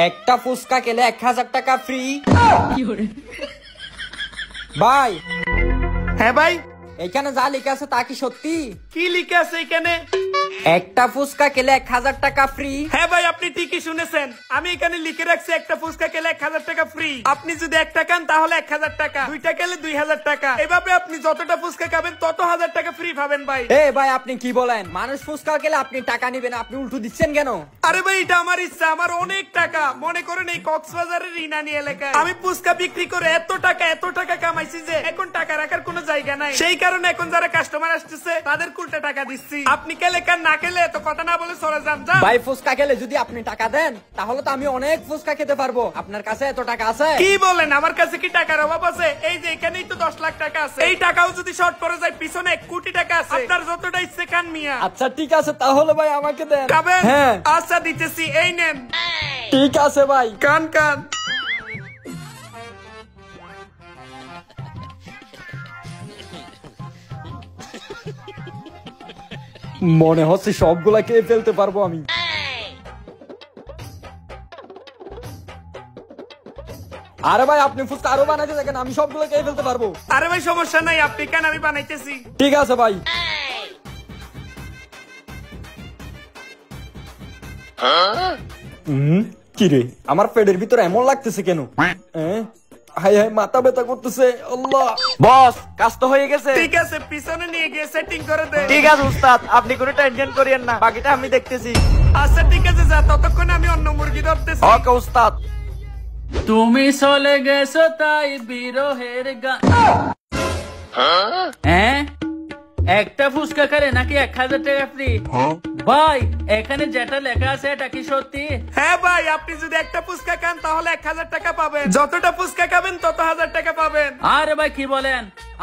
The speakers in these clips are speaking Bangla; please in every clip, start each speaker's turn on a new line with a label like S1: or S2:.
S1: একটা ফুচকা খেলে 1000 টাকা ফ্রি। ভাই।
S2: হ্যাঁ ভাই,
S1: এখানে যা লেখা আছে তা কি সত্যি?
S2: কি লিখে আছে এখানে?
S1: একটা ফুচকা খেলে 1000 টাকা ফ্রি।
S2: হ্যাঁ ভাই, আপনি ঠিকই শুনেছেন। আমি এখানে লিখে রাখছি একটা ফুচকা খেলে 1000 টাকা ফ্রি। আপনি যদি একটা খান তাহলে 1000 টাকা, দুইটা খেলে 2000 টাকা। এভাবে আপনি যতটা ফুচকা খাবেন তত 1000 টাকা ফ্রি পাবেন ভাই।
S1: ভাই আপনি কি বলেন? মানুষ ফুচকা খেলে আপনি টাকা নিবেন, আপনি উল্টো দিচ্ছেন কেন?
S2: আরে ভাই, এটা আমার ইচ্ছা, আমার অনেক টাকা। মনে করেন এই কক্সবাজারের ইনানি এলাকায় আমি ফুচকা বিক্রি করে এত টাকা কামাইছি যে এখন টাকা রাখার কোনো জায়গা নাই। সেই কারণে এখন যারা কাস্টমার আসতেছে তাদের উল্টা টাকা দিচ্ছি। আপনি খেলে কান না খেলে তো কথা না বলে চলে যান।
S1: ভাই ফুচকা খেলে যদি আপনি টাকা দেন তাহলে তো আমি অনেক ফুচকা খেতে পারবো। আপনার কাছে এত টাকা আছে?
S2: কি বলেন, আমার কাছে কি টাকার অভাব আছে? এই যে এখানেই তো 10 লাখ টাকা আছে। এই টাকাও যদি শর্ট পড়ে যায় পিছনে 1 কোটি টাকা আছে। আপনার যতটা ইচ্ছে খান মিয়া।
S1: আচ্ছা ঠিক আছে, তাহলে ভাই আমাকে দেন।
S2: খাবেন?
S1: হ্যাঁ
S2: আচ্ছা দিতেছি, এই নেন।
S1: ঠিক আছে ভাই।
S2: কান কান।
S1: মনে হচ্ছে সবগুলা খেয়ে ফেলতে পারবো আমি। আরে ভাই আপনি ফুচকা আরো বানাইতে দেখেন, আমি সবগুলো খেয়ে ফেলতে পারবো।
S2: আরে ভাই সমস্যা নাই, আপনি কেন, আমি বানাইতেছি।
S1: ঠিক আছে ভাই। কি রে, আমার পেটের ভিতরে এমন লাগতেছে কেন? হাই হাই, মাথা ব্যথা করতেছে। আল্লাহ
S3: বস, কাজ তো হয়ে গেছে।
S2: ঠিক আছে, পিছনে নিয়ে গিয়ে সেটিং করে দে।
S3: ঠিক আছে উস্তাদ, আপনি কোনো টেনশন করিয়েন না, বাকিটা আমি দেখতেছি।
S2: আচ্ছা ঠিক আছে, যা, ততক্ষণ আমি অন্য মুরগি ধরতেছি।
S3: ওকে উস্তাদ।
S4: তুমি চলে গেছো তাই বিরহের গান। হ্যাঁ, একটা ফুচকা খেলে নাকি 1000 টাকা ফ্রি? ভাই এখানে যেটা লেখা আছে এটা কি সত্যি?
S2: হ্যাঁ ভাই, আপনি যদি একটা ফুচকা খান তাহলে 1000 টাকা পাবেন। যতটা ফুচকা খাবেন তত 1000 টাকা পাবেন।
S4: আরে ভাই কি বলেন,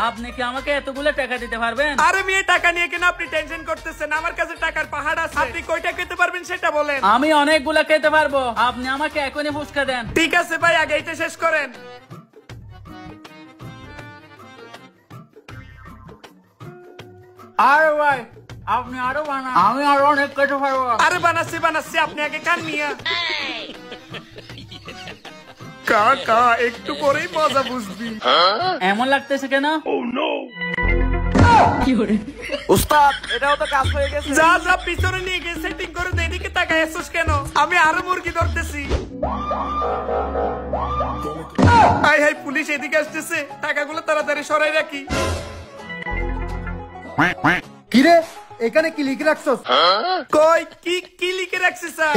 S4: আপনি কি আমাকে এতগুলো টাকা দিতে পারবেন?
S2: আরে মেয়ে, টাকা নিয়ে কেন আপনি টেনশন করতেছেন? আমার কাছে টাকার পাহাড় আছে। আপনি কয়টা খেতে পারবেন সেটা বলেন।
S4: আমি অনেকগুলা খেতে পারবো, আপনি আমাকে এখনই ফুচকা দেন।
S2: ঠিক আছে ভাই, আগে এটা শেষ করেন।
S4: আরে ভাই আপনি আরো বানান, আমি আরো অনেক খেতে পারবো।
S2: আরে বানাচ্ছি, আপনি আগে খান মিয়া। কাকা একটু পরেই মজা বুঝবি।
S4: এমন লাগতেছে কেন?
S3: উস্তাদ, এটাও তো কাজ হয়ে গেছে।
S2: যা যা, পিছনে নিয়ে গিয়ে সেটিং করে দে। এদিকে তাকায় আসছিস কেন? আমি আরো মুরগি ধরতেছি। হাই হাই, পুলিশ এদিকে আসতেছে। টাকাগুলো তাড়াতাড়ি সরাই রাখি।
S5: কিরে, এখানে কি লিখে রাখছস?
S2: কই কি লিখে রাখছিস স্যার?